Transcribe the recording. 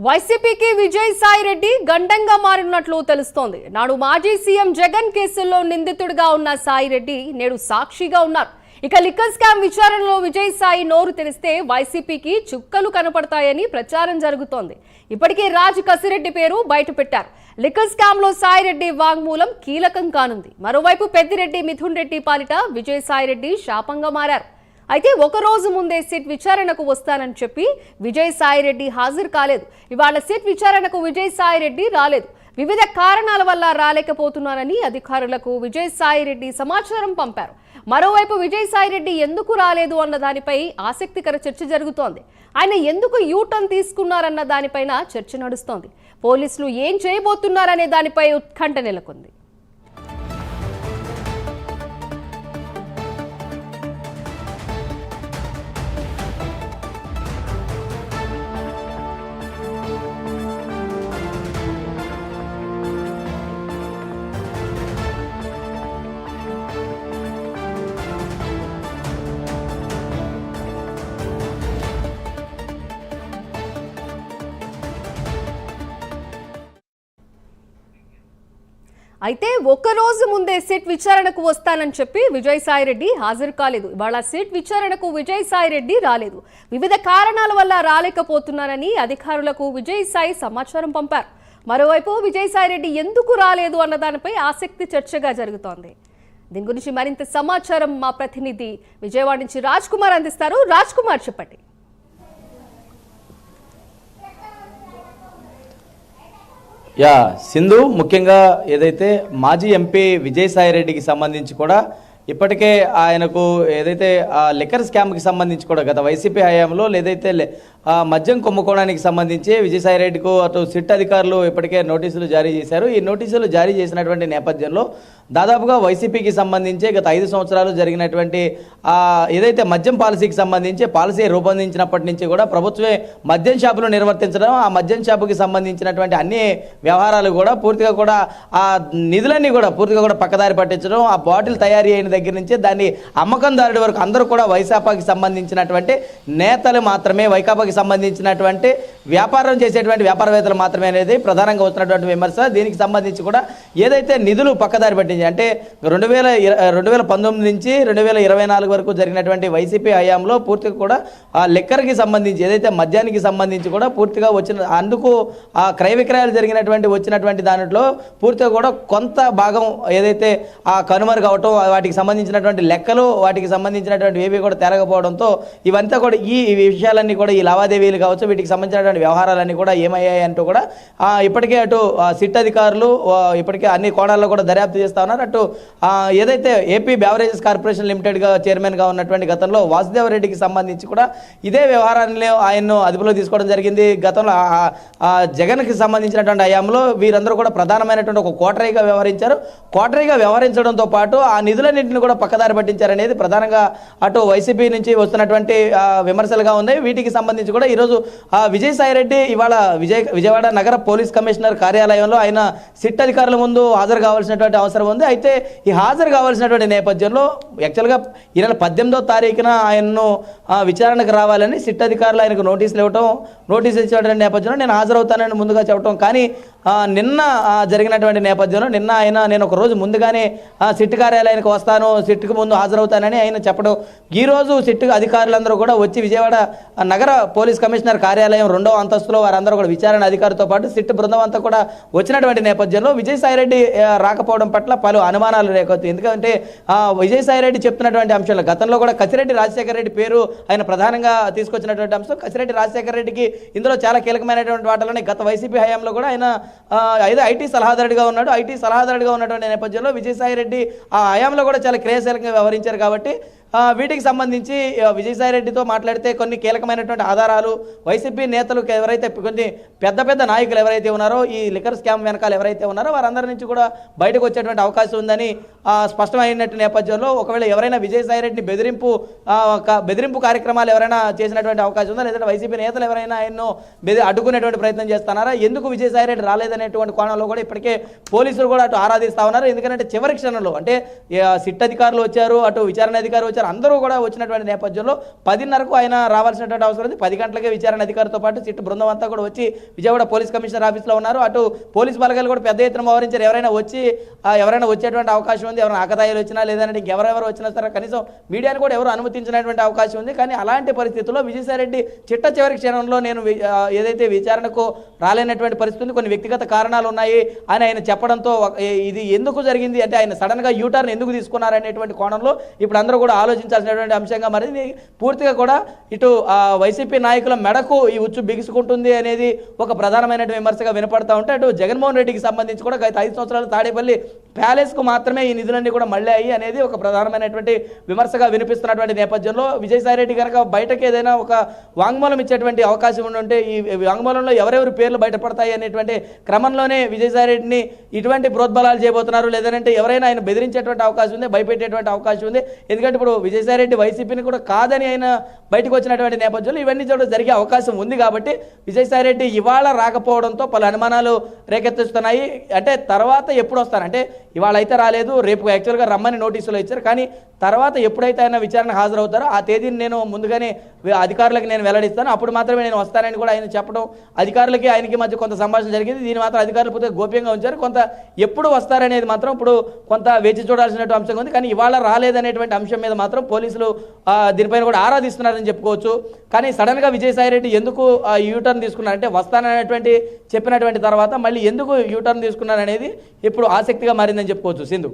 వైసీపీకి విజయసాయి రెడ్డి గండంగా మారినట్లు తెలుస్తోంది. నాడు మాజీ సీఎం జగన్ కేసుల్లో నిందితుడిగా ఉన్న సాయి రెడ్డి నేడు సాక్షిగా ఉన్నారు. ఇక లిక్కర్ స్కామ్ విచారణలో విజయసాయి నోరు తెరిస్తే వైసీపీకి చుక్కలు కనపడతాయని ప్రచారం జరుగుతోంది. ఇప్పటికే రాజ్ కసిరెడ్డి పేరు బయటపెట్టారు. లిక్కర్ స్కామ్ లో సాయి రెడ్డి వాంగ్మూలం కీలకం కానుంది. మరోవైపు పెద్దిరెడ్డి మిథున్ రెడ్డి పాలిట విజయసాయి రెడ్డి శాపంగా మారారు. అయితే ఒక రోజు ముందే సిట్ విచారణకు వస్తానని చెప్పి విజయసాయి రెడ్డి హాజరు కాలేదు. ఇవాళ సిట్ విచారణకు విజయసాయి రెడ్డి రాలేదు. వివిధ కారణాల వల్ల రాలేకపోతున్నారని అధికారులకు విజయసాయి రెడ్డి సమాచారం పంపారు. మరోవైపు విజయసాయి రెడ్డి ఎందుకు రాలేదు అన్న దానిపై ఆసక్తికర చర్చ జరుగుతోంది. ఆయన ఎందుకు యూటర్న్ తీసుకున్నారన్న దానిపైన చర్చ నడుస్తోంది. పోలీసులు ఏం చేయబోతున్నారనే దానిపై ఉత్కంఠ నెలకొంది. అయితే ఒక రోజు ముందే సిట్ విచారణకు వస్తానని చెప్పి విజయసాయి రెడ్డి హాజరు కాలేదు. ఇవాళ సిట్ విచారణకు విజయసాయి రెడ్డి రాలేదు. వివిధ కారణాల వల్ల రాలేకపోతున్నారని అధికారులకు విజయసాయి సమాచారం పంపారు. మరోవైపు విజయసాయి రెడ్డి ఎందుకు రాలేదు అన్న దానిపై ఆసక్తి చర్చగా జరుగుతోంది. దీని గురించి మరింత సమాచారం మా ప్రతినిధి విజయవాడ నుంచి రాజ్ కుమార్ అందిస్తారు. రాజ్ కుమార్, చెప్పండి. సింధు, ముఖ్యంగా ఏదైతే మాజీ ఎంపీ విజయసాయి రెడ్డికి సంబంధించి కూడా ఇప్పటికే ఆయనకు ఏదైతే లిక్కర్ స్కామ్కి సంబంధించి కూడా గత వైసీపీ హయాంలో ఏదైతే మద్యం కుంభకోణానికి సంబంధించి విజయసాయి రెడ్డికు అటు సిట్ అధికారులు ఇప్పటికే నోటీసులు జారీ చేశారు. ఈ నోటీసులు జారీ చేసినటువంటి నేపథ్యంలో దాదాపుగా వైసీపీకి సంబంధించి గత 5 సంవత్సరాలు జరిగినటువంటి ఏదైతే మద్యం పాలసీకి సంబంధించి పాలసీ రూపొందించినప్పటి నుంచి కూడా ప్రభుత్వమే మద్యం షాపులు నిర్వర్తించడం, ఆ మద్యం షాపుకి సంబంధించినటువంటి అన్ని వ్యవహారాలు కూడా పూర్తిగా కూడా ఆ నిధులన్నీ కూడా పూర్తిగా కూడా పక్కదారి పట్టించడం, ఆ బాటిల్ తయారీ అయిన దగ్గర నుంచి దాన్ని అమ్మకందారుడి వరకు అందరూ కూడా వైకాపాకి సంబంధించినటువంటి నేతలు మాత్రమే, వైకాపాకి సంబంధించినటువంటి వ్యాపారం చేసేటువంటి వ్యాపారవేత్తలు మాత్రమే అనేది ప్రధానంగా వస్తున్నటువంటి విమర్శ. దీనికి సంబంధించి కూడా ఏదైతే నిధులు పక్కదారి పట్టించి అంటే 2019 నుంచి 2024 వరకు జరిగినటువంటి వైసీపీ హయాంలో పూర్తిగా కూడా ఆ లిక్కర్కి సంబంధించి ఏదైతే మద్యానికి సంబంధించి కూడా పూర్తిగా అందుకు ఆ క్రయ విక్రయాలు వచ్చినటువంటి దాంట్లో పూర్తిగా కూడా కొంత భాగం ఏదైతే ఆ కనుమరుగు అవటం, వాటికి సంబంధించినటువంటి లెక్కలు, వాటికి సంబంధించినటువంటి ఏవి కూడా తేరకపోవడంతో ఇవంతా కూడా ఈ విషయాలన్నీ కూడా ఈ లావాదేవీలు కావచ్చు, వీటికి సంబంధించినటువంటి వ్యవహారాలన్నీ కూడా ఏమయ్యాయి అంటూ కూడా ఇప్పటికే అటు సిట్ అధికారులు ఇప్పటికే అన్ని కోణాల్లో కూడా దర్యాప్తు చేస్తా ఉన్నారు. అటు ఏదైతే ఏపీ బెవరేజెస్ కార్పొరేషన్ లిమిటెడ్గా చైర్మన్గా ఉన్నటువంటి గతంలో వాసుదేవ్ రెడ్డికి సంబంధించి కూడా ఇదే వ్యవహారాన్ని ఆయన్ను అదుపులో తీసుకోవడం జరిగింది. గతంలో జగన్కి సంబంధించినటువంటి హయాంలో వీరందరూ కూడా ప్రధానమైనటువంటి ఒక కోటరీగా వ్యవహరించారు. కోటరీగా వ్యవహరించడంతో పాటు ఆ నిధులన్నింటిని కూడా పక్కదారి పట్టించారనేది ప్రధానంగా అటు వైసీపీ నుంచి వస్తున్నటువంటి విమర్శలుగా ఉన్నాయి. వీటికి సంబంధించి కూడా ఈరోజు విజయసాయి రెడ్డి ఇవాళ విజయవాడ నగర పోలీస్ కమిషనర్ కార్యాలయంలో ఆయన సిట్ అధికారుల ముందు హాజరు కావాల్సినటువంటి అవసరం ఉంది. అయితే ఈ హాజరు కావాల్సినటువంటి నేపథ్యంలో యాక్చువల్గా ఈ నెల 18వ తారీఖున ఆయన్ను విచారణకు రావాలని సిట్ అధికారులు ఆయనకు నోటీసులు ఇచ్చినటువంటి నేపథ్యంలో నేను హాజరవుతానని ముందుగా చెప్పడం, కానీ నిన్న జరిగినటువంటి నేపథ్యంలో నిన్న నేను ఒక రోజు ముందుగానే సిట్ కార్యాలయానికి వస్తాను, సిట్కు ముందు హాజరవుతానని ఆయన చెప్పడం, ఈరోజు సిట్ అధికారులందరూ కూడా వచ్చి విజయవాడ నగర పోలీస్ కమిషనర్ కార్యాలయం 2వ అంతస్తులో వారందరూ కూడా విచారణ అధికారితో పాటు సిట్ బృందం అంతా కూడా వచ్చినటువంటి నేపథ్యంలో విజయసాయి రెడ్డి రాకపోవడం పట్ల పలు అనుమానాలు రేకొచ్చాయి. ఎందుకంటే విజయసాయి రెడ్డి చెప్తున్నటువంటి అంశాలు గతంలో కూడా కసిరెడ్డి రాజశేఖర రెడ్డి పేరు ఆయన ప్రధానంగా తీసుకొచ్చినటువంటి అంశం. కసిరెడ్డి రాజశేఖర రెడ్డికి ఇందులో చాలా కీలకమైనటువంటి వాటిలోనే గత వైసీపీ హయాంలో కూడా ఆయన ఐటీ సలహాదారుడిగా ఉన్నాడు. ఐటీ సలహాదారుడిగా ఉన్నటువంటి నేపథ్యంలో విజయసాయి రెడ్డి ఆ హయాంలో కూడా చాలా క్రియాశీలకంగా వ్యవహరించారు. కాబట్టి వీటికి సంబంధించి విజయసాయి రెడ్డితో మాట్లాడితే కొన్ని కీలకమైనటువంటి ఆధారాలు వైసీపీ నేతలు ఎవరైతే కొన్ని పెద్ద నాయకులు ఎవరైతే ఉన్నారో ఈ లిక్కర్ స్కామ్ వెనకాల ఎవరైతే ఉన్నారో వారందరి నుంచి కూడా బయటకు వచ్చేటువంటి అవకాశం ఉందని స్పష్టమైనటువంటి నేపథ్యంలో ఒకవేళ ఎవరైనా విజయసాయి రెడ్డిని బెదిరింపు కార్యక్రమాలు ఎవరైనా చేసినటువంటి అవకాశం ఉందా, లేదంటే వైసీపీ నేతలు ఎవరైనా ఆయన్ను అడ్డుకునేటువంటి ప్రయత్నం చేస్తున్నారా, ఎందుకు విజయసాయి రెడ్డి రాలేదనేటువంటి కోణంలో కూడా ఇప్పటికే పోలీసులు కూడా అటు ఆరాధిస్తూ ఉన్నారు. ఎందుకంటే చివరి క్షణంలో అంటే సిట్ అధికారులు వచ్చారు, అటు విచారణ అధికారులు వచ్చారు. అందరూ కూడా వచ్చినటువంటి నేపథ్యంలో 10:30కు ఆయన రావాల్సినటువంటి అవసరం ఉంది. 10 గంటలకే విచారణ అధికారితో పాటు సిట్ బృందం అంతా కూడా వచ్చి విజయవాడ పోలీస్ కమిషనర్ ఆఫీస్లో ఉన్నారు. అటు పోలీస్ బలగాలు కూడా పెద్ద ఎత్తున మోహరించారు. ఎవరైనా వచ్చేటువంటి అవకాశం ఉంది, ఎవరైనా ఆకతాయిలు వచ్చినా లేదంటే ఇంకెవరెవరు వచ్చినా సరే కనీసం మీడియాను కూడా ఎవరు అనుమతించినటువంటి అవకాశం ఉంది. కానీ అలాంటి పరిస్థితుల్లో విజయసాయిరెడ్డి చిట్ట చివరి క్షణంలో నేను ఏదైతే విచారణకు రాలేనటువంటి పరిస్థితి ఉంది, కొన్ని వ్యక్తిగత కారణాలు ఉన్నాయి అని ఆయన చెప్పడంతో ఇది ఎందుకు జరిగింది అంటే ఆయన సడన్గా యూటర్న్ ఎందుకు తీసుకున్నారనేటువంటి కోణంలో ఇప్పుడు అందరూ కూడా ఆలోచించాల్సినటువంటి అంశంగా మారింది. పూర్తిగా కూడా ఇటు వైసీపీ నాయకుల మెడకు ఈ ఉచ్చు బిగుసుకుంటుంది అనేది ఒక ప్రధానమైనటువంటి విమర్శగా వినపడతా ఉంటే, అటు జగన్మోహన్ రెడ్డికి సంబంధించి కూడా గత 5 సంవత్సరాలు తాడేపల్లి ప్యాలెస్కు మాత్రమే ఈ నిధులన్నీ కూడా మళ్ళీ అనేది ఒక ప్రధానమైనటువంటి విమర్శగా వినిపిస్తున్నటువంటి నేపథ్యంలో విజయసాయిరెడ్డి కనుక బయటకు ఏదైనా ఒక వాంగ్మూలం ఇచ్చేటువంటి అవకాశం ఉంటే ఈ వాంగ్మూలంలో ఎవరెవరి పేర్లు బయటపడతాయి అనేటువంటి క్రమంలోనే విజయసాయిరెడ్డిని ఇటువంటి ప్రోద్బలాలు చేయబోతున్నారు, లేదంటే ఎవరైనా ఆయన బెదిరించేటువంటి అవకాశం ఉంది, భయపెట్టేటువంటి అవకాశం ఉంది. ఎందుకంటే ఇప్పుడు విజయసాయిరెడ్డి వైసీపీని కూడా కాదని ఆయన బయటకు వచ్చినటువంటి నేపథ్యంలో ఇవన్నీ జరిగే అవకాశం ఉంది. కాబట్టి విజయసాయిరెడ్డి ఇవాళ రాకపోవడంతో పలు అనుమానాలు రేకెత్తిస్తున్నాయి. అంటే తర్వాత ఎప్పుడు వస్తారంటే ఇవాళ అయితే రాలేదు, రేపు యాక్చువల్గా రమ్మని నోటీసులు ఇచ్చారు. కానీ తర్వాత ఎప్పుడైతే ఆయన విచారణ హాజరవుతారో ఆ తేదీని నేను ముందుగానే అధికారులకు నేను వెల్లడిస్తాను, అప్పుడు మాత్రమే నేను వస్తానని కూడా ఆయన చెప్పడం, అధికారులకి ఆయనకి మధ్య కొంత సంభాషణ జరిగింది. దీని మాత్రం అధికారులు పూర్తిగా గోప్యంగా ఉంచారు. కొంత ఎప్పుడు వస్తారనేది మాత్రం ఇప్పుడు కొంత వేచి చూడాల్సినటువంటి అంశంగా ఉంది. కానీ ఇవాళ రాలేదనేటువంటి అంశం మీద మాత్రం పోలీసులు దీనిపైన కూడా ఆరాధిస్తున్నారని చెప్పుకోవచ్చు. కానీ సడన్గా విజయసాయిరెడ్డి ఎందుకు యూటర్న్ తీసుకున్నారంటే వస్తాననేటువంటి చెప్పినటువంటి తర్వాత మళ్ళీ ఎందుకు యూటర్న్ తీసుకున్నారనేది ఇప్పుడు ఆసక్తిగా మారిందని చెప్పుకోవచ్చు. సింధు.